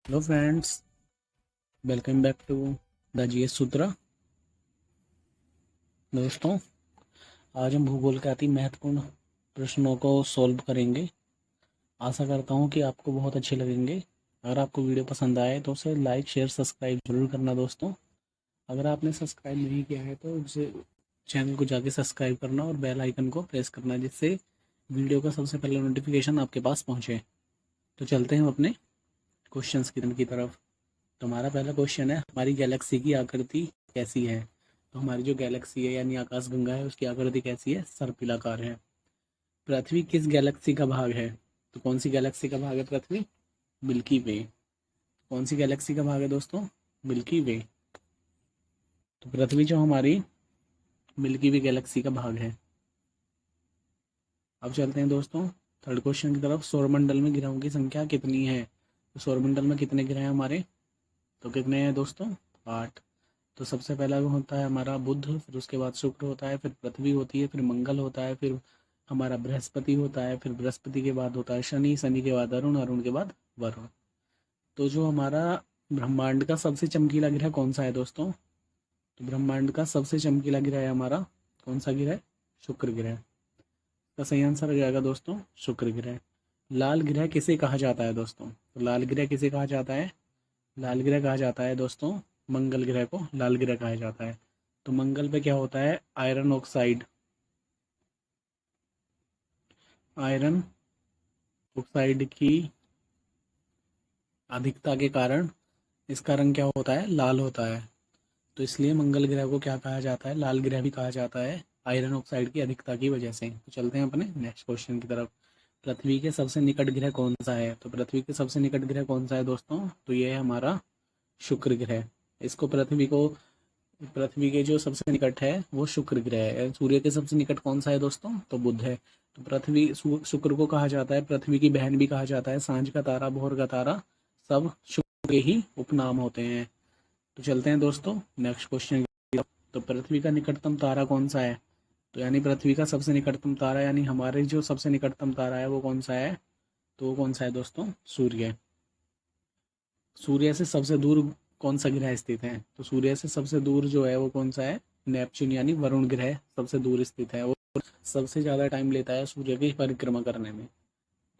Hello friends, welcome back to the GS Sutra. दोस्तों, आज हम भूगोल के अति महत्वपूर्ण प्रश्नों को सॉल्व करेंगे। आशा करता हूँ कि आपको बहुत अच्छे लगेंगे। अगर आपको वीडियो पसंद आए तो उसे लाइक शेयर सब्सक्राइब जरूर करना। दोस्तों, अगर आपने सब्सक्राइब नहीं किया है तो उसे चैनल को जाके सब्सक्राइब करना और बेल आइकन को प्रेस करना, जिससे वीडियो का सबसे पहले नोटिफिकेशन आपके पास पहुँचे। तो चलते हैं अपने क्वेश्चंस की तरफ। तो हमारा पहला क्वेश्चन है, हमारी गैलेक्सी की आकृति कैसी है। तो हमारी जो गैलेक्सी है यानी आकाशगंगा है, उसकी आकृति कैसी है? सर्पिलाकार है। पृथ्वी किस गैलेक्सी का भाग है? तो कौन सी गैलेक्सी का भाग है पृथ्वी? मिल्की वे। कौन सी गैलेक्सी का भाग है दोस्तों? मिल्की वे। तो पृथ्वी जो हमारी मिल्की वे गैलेक्सी का भाग है। अब चलते हैं दोस्तों थर्ड क्वेश्चन की तरफ। सौरमंडल में ग्रहों की संख्या कितनी है? तो सौरमंडल में कितने ग्रह हैं हमारे? तो कितने हैं दोस्तों? 8। तो सबसे पहला वो होता है हमारा बुध, फिर उसके बाद शुक्र होता है, फिर पृथ्वी होती है, फिर मंगल होता है, फिर हमारा बृहस्पति होता है, फिर बृहस्पति के बाद होता है शनि, शनि के बाद अरुण, अरुण के बाद वरुण। तो जो हमारा ब्रह्मांड का सबसे चमकीला ग्रह कौन सा है दोस्तों? तो ब्रह्मांड का सबसे चमकीला ग्रह है हमारा कौन सा ग्रह? शुक्र ग्रह। का सही आंसर हो जाएगा दोस्तों शुक्र ग्रह। लाल ग्रह किसे कहा जाता है दोस्तों? तो लाल ग्रह किसे कहा जाता है? लाल ग्रह कहा जाता है दोस्तों मंगल ग्रह को लाल ग्रह कहा जाता है। तो मंगल पे क्या होता है? Iron oxide. आयरन ऑक्साइड की अधिकता के कारण इसका रंग क्या होता है? लाल होता है। तो इसलिए मंगल ग्रह को क्या कहा जाता है? लाल ग्रह भी कहा जाता है, आयरन ऑक्साइड की अधिकता की वजह से। तो चलते हैं अपने नेक्स्ट क्वेश्चन की तरफ। पृथ्वी के सबसे निकट ग्रह कौन सा है? तो पृथ्वी के सबसे निकट ग्रह कौन सा है दोस्तों? तो ये है हमारा शुक्र ग्रह। इसको पृथ्वी के जो सबसे निकट है वो शुक्र ग्रह है। सूर्य के सबसे निकट कौन सा है दोस्तों? तो बुध है। तो शुक्र को कहा जाता है पृथ्वी की बहन भी कहा जाता है, सांझ का तारा, भोर का तारा, सब शुक्र के ही उपनाम होते हैं। तो चलते हैं दोस्तों नेक्स्ट क्वेश्चन। तो पृथ्वी का निकटतम तारा कौन सा है? तो यानी पृथ्वी का सबसे निकटतम तारा यानी हमारे जो सबसे निकटतम तारा है वो कौन सा है? तो वो कौन सा है दोस्तों? सूर्य। सूर्य से सबसे दूर कौन सा ग्रह स्थित है? तो सूर्य से सबसे दूर जो है वो कौन सा है? नेपच्यून यानी वरुण ग्रह सबसे दूर स्थित है और सबसे ज़्यादा टाइम लेता है सूर्य की परिक्रमा करने में।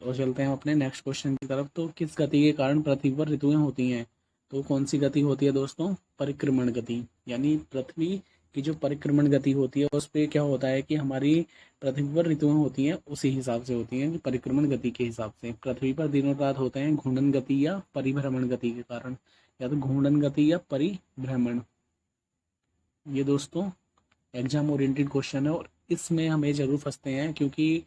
तो चलते हैं अपने नेक्स्ट क्वेश्चन की तरफ। तो किस गति के कारण पृथ्वी पर ऋतुएं होती हैं? तो कौन सी गति होती है दोस्तों? परिक्रमण गति। यानी पृथ्वी की जो परिक्रमण गति होती है उस पर क्या होता है कि हमारी पृथ्वी पर ऋतुएं होती हैं उसी हिसाब से होती हैं कि परिक्रमण गति के हिसाब से। पृथ्वी पर दिनों रात होते हैं घूर्णन गति या परिभ्रमण गति के कारण, या तो घूर्णन गति या परिभ्रमण। ये दोस्तों एग्जाम ओरिएंटेड क्वेश्चन है और इसमें हमें जरूर फंसते हैं, क्योंकि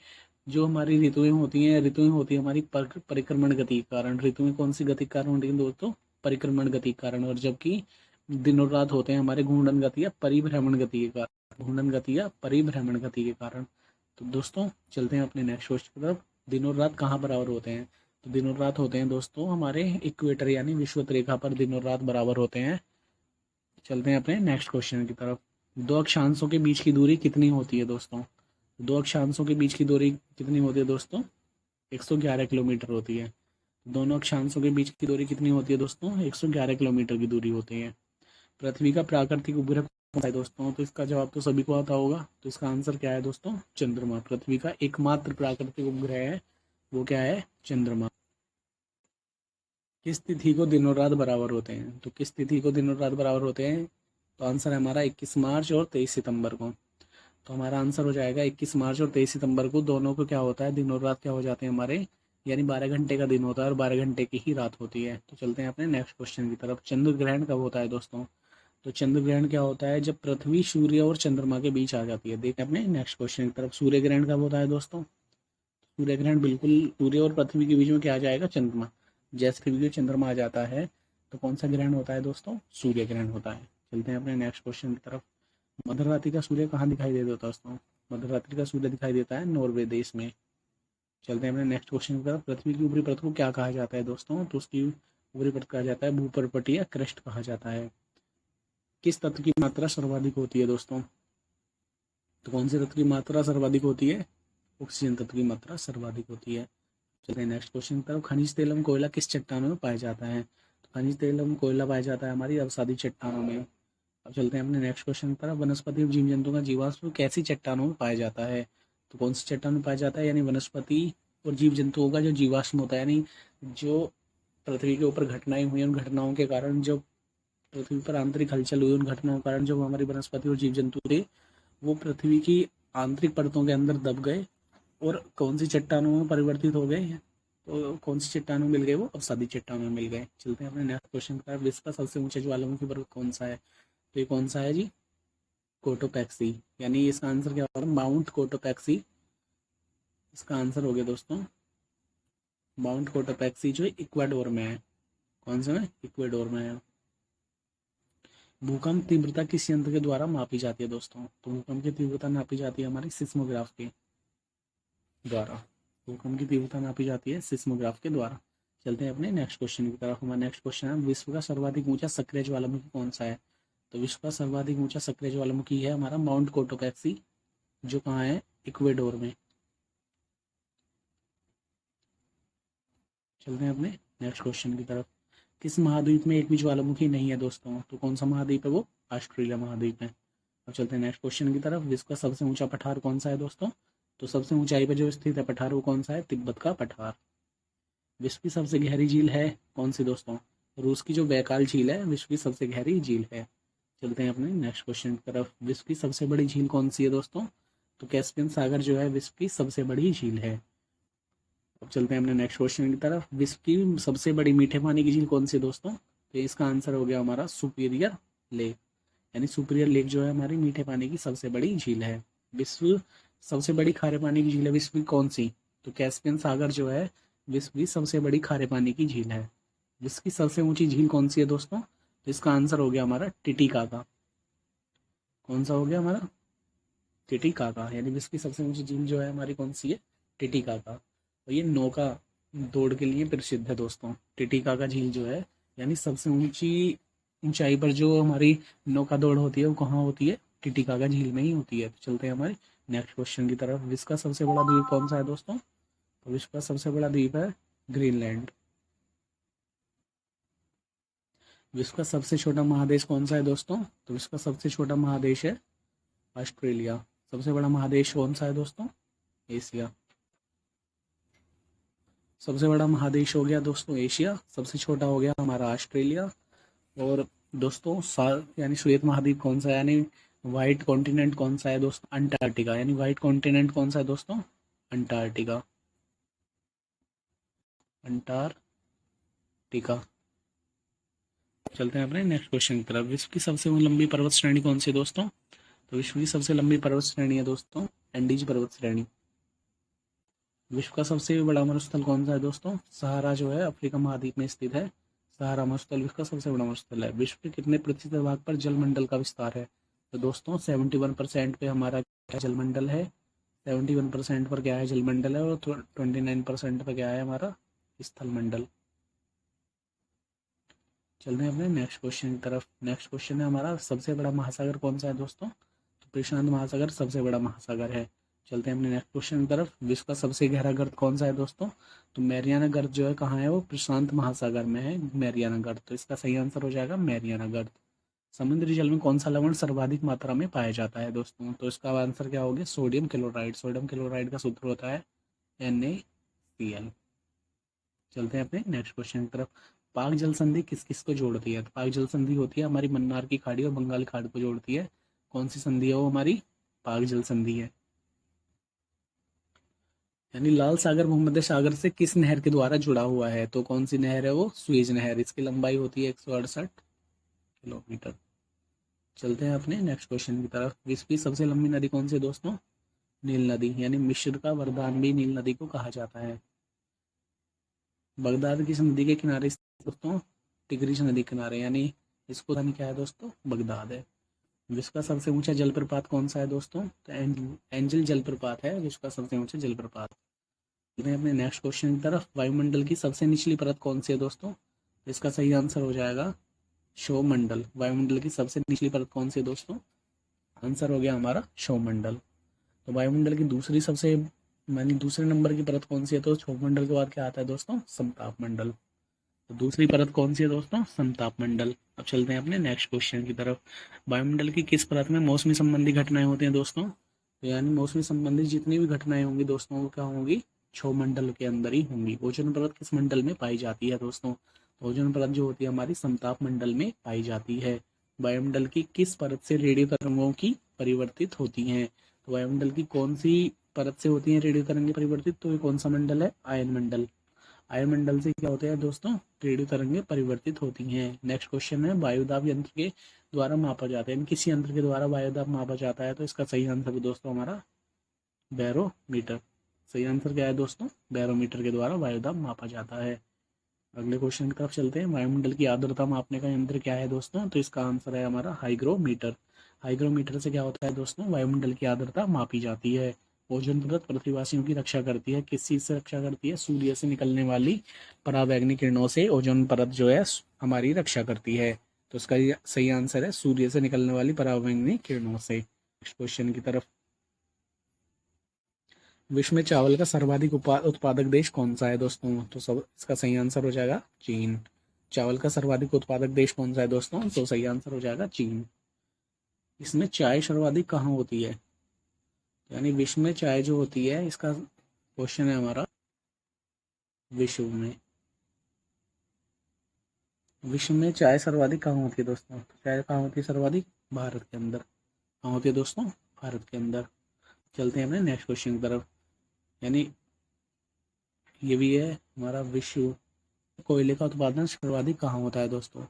जो हमारी ऋतुएं होती हैं हमारी परिक्रमण गति के कारण। ऋतुएं कौन सी गति के कारण होती हैं दोस्तों? परिक्रमण गति के कारण। और जबकि दिन और रात होते हैं हमारे घूर्णन गति या परिभ्रमण गति के कारण, घूर्णन गति या परिभ्रमण गति के कारण। तो दोस्तों चलते हैं अपने नेक्स्ट क्वेश्चन की तरफ। दिन और रात कहाँ बराबर होते हैं? तो दिन और रात होते हैं दोस्तों हमारे इक्वेटर यानी विषुवत रेखा पर दिन और रात बराबर होते हैं। चलते हैं अपने नेक्स्ट क्वेश्चन की तरफ। दो अक्षांशों के बीच की दूरी कितनी होती है दोस्तों? दो अक्षांशों के बीच की दूरी कितनी होती है दोस्तों? 111 किलोमीटर होती है। दोनों अक्षांशों के बीच की दूरी कितनी होती है दोस्तों? 111 किलोमीटर की दूरी होती है। पृथ्वी का प्राकृतिक उपग्रह कौन सा है दोस्तों? तो इसका जवाब तो सभी को आता होगा। तो इसका आंसर क्या है दोस्तों? चंद्रमा। पृथ्वी का एकमात्र प्राकृतिक उपग्रह है वो क्या है? चंद्रमा। किस तिथि को दिन और रात बराबर होते हैं? तो किस तिथि को दिन और रात बराबर होते हैं? तो आंसर है हमारा 21 मार्च और 23 सितंबर को। तो हमारा आंसर हो जाएगा 21 मार्च और 23 सितंबर को। दोनों को क्या होता है? दिन और रात क्या हो जाते हैं हमारे, यानी 12 घंटे का दिन होता है और 12 घंटे की ही रात होती है। तो चलते हैं अपने नेक्स्ट क्वेश्चन की तरफ। चंद्र ग्रहण कब होता है दोस्तों? तो चंद्र ग्रहण क्या होता है? जब पृथ्वी सूर्य और चंद्रमा के बीच आ जाती है। देखें अपने नेक्स्ट क्वेश्चन की तरफ। सूर्य ग्रहण कब होता है दोस्तों? सूर्य ग्रहण बिल्कुल सूर्य और पृथ्वी के बीच में क्या आ जाएगा? चंद्रमा। जैसे पृथ्वी और चंद्रमा आ जाता है तो कौन सा ग्रहण होता है दोस्तों? सूर्य ग्रहण होता है। चलते हैं अपने नेक्स्ट क्वेश्चन की तरफ। मध्य रात्रि का सूर्य कहाँ दिखाई देता है दोस्तों? मध्य रात्रि का सूर्य दिखाई देता है नॉर्वे देश में। चलते हैं अपने नेक्स्ट क्वेश्चन की तरफ। पृथ्वी की ऊपरी परत को क्या कहा जाता है दोस्तों? तो उसकी ऊपरी परत कहा जाता है भूपर्पट या क्रस्ट कहा जाता है। किस तत्व की मात्रा सर्वाधिक होती है दोस्तों? तो कौन से तत्व की मात्रा सर्वाधिक होती है? ऑक्सीजन तत्व की मात्रा सर्वाधिक होती है। चलते हैं नेक्स्ट क्वेश्चन की तरफ। खनिज तेल एवं कोयला किस चट्टानों में पाया जाता है? खनिज तेल एवं कोयला पाया जाता है हमारी अवसादी चट्टानों में। अब चलते हैं अपने नेक्स्ट क्वेश्चन पर। वनस्पति और जीव जंतु का जीवाश्म कैसी चट्टानों में पाया जाता है? तो कौन सी चट्टान में पाया जाता है? यानी वनस्पति और जीव जंतुओं का जो जीवाश्म होता है, यानी जो पृथ्वी के ऊपर घटनाएं हुई, उन घटनाओं के कारण जो पृथ्वी पर आंतरिक हलचल हुई, उन घटनाओं के कारण जो हमारी वनस्पति और जीव जंतु थे वो पृथ्वी की आंतरिक परतों के अंदर दब गए और कौन सी चट्टानों में परिवर्तित हो गए। तो कौन सी चट्टानों में मिल गए? वो अवसादी चट्टानों में मिल गए। चलते हैं अपने नेक्स्ट क्वेश्चन पर। विश्व का सबसे ऊंचा ज्वालामुखी पर्वत कौन सा है? तो ये कौन सा है जी? कोटोपैक्सी। यानी इसका आंसर क्या होगा? माउंट कोटोपैक्सी इसका आंसर हो गया दोस्तों। माउंट कोटोपैक्सी जो इक्वाडोर में है। कौन सा में? इक्वाडोर में है। भूकंप तीव्रता किस यंत्र के द्वारा मापी जाती है दोस्तों? तो भूकंप की तीव्रता नापी जाती है हमारी सिस्मोग्राफ के द्वारा। भूकंप की तीव्रता नापी जाती है सिस्मोग्राफ के द्वारा। चलते हैं अपने नेक्स्ट क्वेश्चन की तरफ। हमारा नेक्स्ट क्वेश्चन है, विश्व का सर्वाधिक ऊंचा सक्रिय ज्वालामुखी कौन सा है? तो विश्व का सर्वाधिक ऊंचा सक्रिय ज्वालामुखी है हमारा माउंट कोटोपैक्सी, जो कहाँ है? इक्वेडोर में। चलते हैं अपने नेक्स्ट क्वेश्चन की तरफ। किस महाद्वीप में एक भी ज्वालामुखी नहीं है दोस्तों? तो कौन सा महाद्वीप है? वो ऑस्ट्रेलिया महाद्वीप है। अब चलते हैं नेक्स्ट क्वेश्चन की तरफ। विश्व का सबसे ऊंचा पठार कौन सा है दोस्तों? तो सबसे ऊंचाई पर जो स्थित है पठार वो कौन सा है? तिब्बत का पठार। विश्व की सबसे गहरी झील है कौन सी दोस्तों? रूस की जो बैकाल झील है विश्व की सबसे गहरी झील है। चलते हैं अपने नेक्स्ट क्वेश्चन की तरफ। विश्व की सबसे बड़ी झील कौन सी है दोस्तों? तो कैस्पियन सागर जो है विश्व की सबसे बड़ी झील है। अब चलते हैं अपने नेक्स्ट क्वेश्चन की तरफ। विश्व की सबसे बड़ी मीठे पानी की झील कौन सी है दोस्तों? तो इसका आंसर हो गया हमारा सुपीरियर लेक। यानी सुपीरियर लेक जो है हमारी मीठे पानी की सबसे बड़ी झील है। विश्व सबसे बड़ी खारे पानी की झील है विश्व की कौन सी? तो कैस्पियन सागर जो है विश्व की सबसे बड़ी खारे पानी की झील है। विश्व की सबसे ऊंची झील कौन सी है दोस्तों? तो इसका आंसर हो गया हमारा टिटिकाका। कौन सा हो गया हमारा? टिटिकाका। यानी विश्व की सबसे ऊंची झील जो है हमारी कौन सी है? टिटिकाका। और ये नौका दौड़ के लिए प्रसिद्ध है दोस्तों। टिटिकाका झील जो है, यानी सबसे ऊंची ऊंचाई पर जो हमारी नौका दौड़ होती है वो कहाँ होती है? टिटिकाका झील में ही होती है। तो चलते हैं हमारे नेक्स्ट क्वेश्चन की तरफ। विश्व का सबसे बड़ा द्वीप कौन सा है दोस्तों? तो विश्व का सबसे बड़ा द्वीप है ग्रीनलैंड। विश्व का सबसे छोटा महादेश कौन सा है दोस्तों? तो विश्व का सबसे छोटा महादेश है ऑस्ट्रेलिया। सबसे बड़ा महादेश कौन सा है दोस्तों? एशिया। सबसे बड़ा महादेश हो गया दोस्तों एशिया, सबसे छोटा हो गया हमारा ऑस्ट्रेलिया। और दोस्तों यानी श्वेत महाद्वीप कौन सा है, यानी व्हाइट कॉन्टिनेंट कौन सा है दोस्तों? अंटार्कटिका। यानी व्हाइट कॉन्टिनेंट कौन सा है दोस्तों? अंटार्कटिका। अंटार्कटिका। चलते हैं अपने नेक्स्ट क्वेश्चन की तरफ। विश्व की सबसे लंबी पर्वत श्रेणी कौन सी है दोस्तों? तो विश्व की सबसे लंबी पर्वत श्रेणी है दोस्तों एंडीज पर्वत श्रेणी। विश्व का सबसे बड़ा मरुस्थल कौन सा है दोस्तों? सहारा जो है अफ्रीका महाद्वीप में स्थित है। सहारा मरुस्थल विश्व का सबसे बड़ा मरुस्थल है। विश्व के कितने प्रतिशत भाग पर जलमंडल का विस्तार है? तो दोस्तों 71% पे हमारा क्या जलमंडल है? 71% पर क्या है? जलमंडल है। और 29% पर क्या है? हमारा स्थलमंडल। चलते हैं अपने नेक्स्ट क्वेश्चन की तरफ। नेक्स्ट क्वेश्चन है हमारा, सबसे बड़ा महासागर कौन सा है दोस्तों? तो प्रशांत महासागर सबसे बड़ा महासागर है। चलते हैं अपने नेक्स्ट क्वेश्चन की तरफ। विश्व का सबसे गहरा गर्त कौन सा है दोस्तों? तो मैरियाना गर्त जो है कहाँ है? वो प्रशांत महासागर में है मैरियाना गर्त। तो इसका सही आंसर हो जाएगा मैरियाना गर्त। समुद्री जल में कौन सा लवण सर्वाधिक मात्रा में पाया जाता है दोस्तों? तो इसका आंसर क्या हो गया? Sodium chloride. सोडियम क्लोराइड का सूत्र होता है NaCl। चलते हैं अपने नेक्स्ट क्वेश्चन की तरफ। पाक जल संधि किस किस को जोड़ती है? तो पाक जल संधि होती है हमारी मन्नार की खाड़ी और बंगाल खाड़ी को जोड़ती है। कौन सी संधि है वो? हमारी पाक जल संधि है। यानी लाल सागर भूमध्य सागर से किस नहर के द्वारा जुड़ा हुआ है? तो कौन सी नहर है वो? सुएज नहर। इसकी लंबाई होती है 168 किलोमीटर। चलते हैं अपने नेक्स्ट क्वेश्चन की तरफ। विश्व की सबसे लंबी नदी कौन सी है दोस्तों? नील नदी। यानी मिस्र का वरदान भी नील नदी को कहा जाता है। बगदाद किस नदी के किनारे स्थित दोस्तों? टिग्रिस नदी किनारे। यानी इसको क्या है दोस्तों? बगदाद है। विश्व का सबसे ऊंचा जलप्रपात कौन सा है दोस्तों? तो एंजल जलप्रपात है विश्व का सबसे ऊंचा जलप्रपात। अपने नेक्स्ट क्वेश्चन की तरफ। वायुमंडल की सबसे निचली परत कौन सी है दोस्तों? इसका सही आंसर हो जाएगा शोमंडल। वायुमंडल की सबसे निचली परत कौन सी है दोस्तों? आंसर हो गया हमारा शोमंडल। तो वायुमंडल की दूसरी सबसे दूसरे नंबर की परत कौन सी है? तो शोमंडल के बाद क्या आता है दोस्तों? समताप मंडल। तो दूसरी परत कौन सी है दोस्तों? समताप मंडल। अब चलते हैं अपने नेक्स्ट क्वेश्चन की तरफ। वायुमंडल की किस परत में मौसमी संबंधी घटनाएं होती हैं दोस्तों? तो यानी मौसमी संबंधी जितनी भी घटनाएं होंगी दोस्तों वो क्या होंगी? क्षोभ मंडल के अंदर ही होंगी। ओजोन परत किस मंडल में पाई जाती है दोस्तों? तो ओजोन परत जो होती है हमारी समताप मंडल में पाई जाती है। वायुमंडल की किस परत से रेडियो तरंगों की परिवर्तित होती हैं? तो वायुमंडल की कौन सी परत से होती है रेडियो तरंगे परिवर्तित? तो ये कौन सा मंडल है? आयन मंडल। आयन मंडल से क्या होते हैं दोस्तों? रेडियो तरंगे परिवर्तित होती हैं। नेक्स्ट क्वेश्चन है वायुदाब यंत्र के द्वारा मापा जाता है, किसी यंत्र के द्वारा वायुदाब मापा जाता है? तो इसका सही आंसर है दोस्तों हमारा बैरोमीटर। सही आंसर क्या है दोस्तों? बैरोमीटर के द्वारा वायुदाब मापा जाता है। अगले क्वेश्चन की तरफ चलते हैं। वायुमंडल की आर्द्रता मापने का यंत्र क्या है दोस्तों? तो इसका आंसर है हमारा हाइग्रोमीटर। हाइग्रोमीटर से क्या होता है दोस्तों? वायुमंडल की आर्द्रता मापी जाती है। ओजोन परत पृथ्वीवासियों की रक्षा करती है। किस चीज से रक्षा करती है? सूर्य से निकलने वाली पराबैंगनी किरणों से ओजोन परत जो है हमारी रक्षा करती है। तो इसका सही आंसर है सूर्य से निकलने वाली पराबैंगनी किरणों से। नेक्स्ट क्वेश्चन की तरफ। विश्व में चावल का सर्वाधिक उत्पादक देश कौन सा है दोस्तों? तो सब इसका सही आंसर हो जाएगा चीन। चावल का सर्वाधिक उत्पादक देश कौन सा है दोस्तों? तो सही आंसर हो जाएगा चीन। इसमें चाय सर्वाधिक कहाँ होती है? यानी विश्व में चाय जो होती है, इसका क्वेश्चन है हमारा विश्व में। विश्व में चाय सर्वाधिक कहाँ होती है दोस्तों? तो चाय कहाँ होती है सर्वाधिक? भारत के अंदर। कहाँ होती है दोस्तों? भारत के अंदर। चलते हैं अपने नेक्स्ट क्वेश्चन की तरफ। यानी ये भी है हमारा विश्व कोयले का उत्पादन सर्वाधिक कहाँ होता है दोस्तों?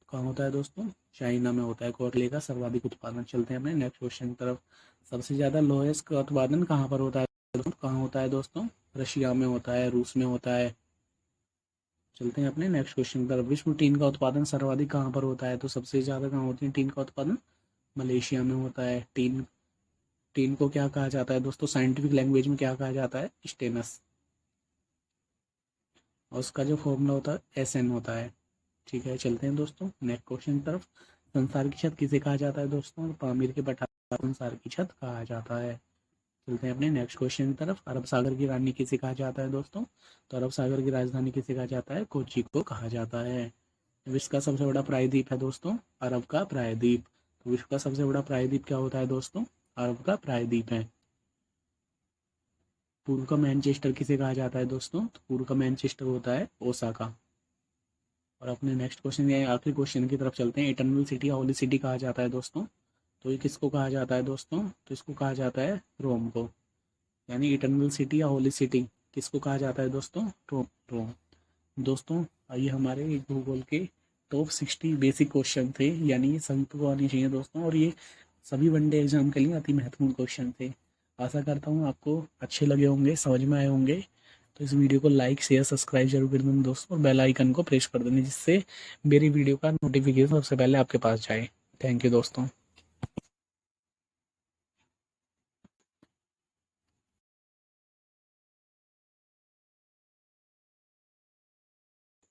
कहाँ होता है दोस्तों? चाइना में होता है कोयले का सर्वाधिक उत्पादन। चलते हैं अपने नेक्स्ट क्वेश्चन की तरफ। सबसे ज्यादा लोहे का उत्पादन कहाँ पर होता है? कहाँ होता है दोस्तों? रशिया में होता है, रूस में होता है। चलते हैं अपने नेक्स्ट क्वेश्चन की तरफ। विश्व में टीन का उत्पादन सर्वाधिक कहाँ पर होता है? तो सबसे ज्यादा कहाँ होती है टीन का उत्पादन? मलेशिया में होता है। टीन टीन को क्या कहा जाता है दोस्तों? साइंटिफिक लैंग्वेज में क्या कहा जाता है? स्टेनस। और उसका जो फॉर्मूला होता है SN होता है। ठीक है, चलते हैं दोस्तों नेक्स्ट क्वेश्चन की तरफ। संसार की छत किसे कहा जाता है दोस्तों? पामीर के पठार संसार की छत कहा जाता है। चलते हैं अपने नेक्स्ट क्वेश्चन की तरफ। अरब सागर की रानी किसे कहा जाता है दोस्तों? तो अरब सागर की राजधानी किसे कहा जाता है? कोची को कहा जाता है। विश्व का सबसे बड़ा प्रायद्वीप है दोस्तों अरब का प्रायद्वीप। तो विश्व का सबसे बड़ा प्रायद्वीप क्या होता है दोस्तों? अरब का प्रायद्वीप है। पूर्व का मैनचेस्टर किसे कहा जाता है दोस्तों? तो पूर्व का मैनचेस्टर होता है ओसाका। और अपने नेक्स्ट क्वेश्चन या आखिरी क्वेश्चन की तरफ चलते हैं। इटर्नल सिटी या होली सिटी कहा जाता है दोस्तों। तो ये किसको कहा जाता है दोस्तों? तो इसको कहा जाता है रोम को। यानी इटर्नल सिटी या होली सिटी किसको कहा जाता है दोस्तों? रोम। दोस्तों ये हमारे भूगोल के टॉप 60 बेसिक क्वेश्चन थे, यानी ये सभी को आने चाहिए दोस्तों, और ये सभी वनडे एग्जाम के लिए अति महत्वपूर्ण क्वेश्चन थे। आशा करता हूँ आपको अच्छे लगे होंगे, समझ में आए होंगे। तो इस वीडियो को लाइक शेयर सब्सक्राइब जरूर कर देना दोस्तों, और बेल आइकन को प्रेस कर देना जिससे मेरी वीडियो का नोटिफिकेशन सबसे पहले आपके पास जाए। थैंक यू दोस्तों।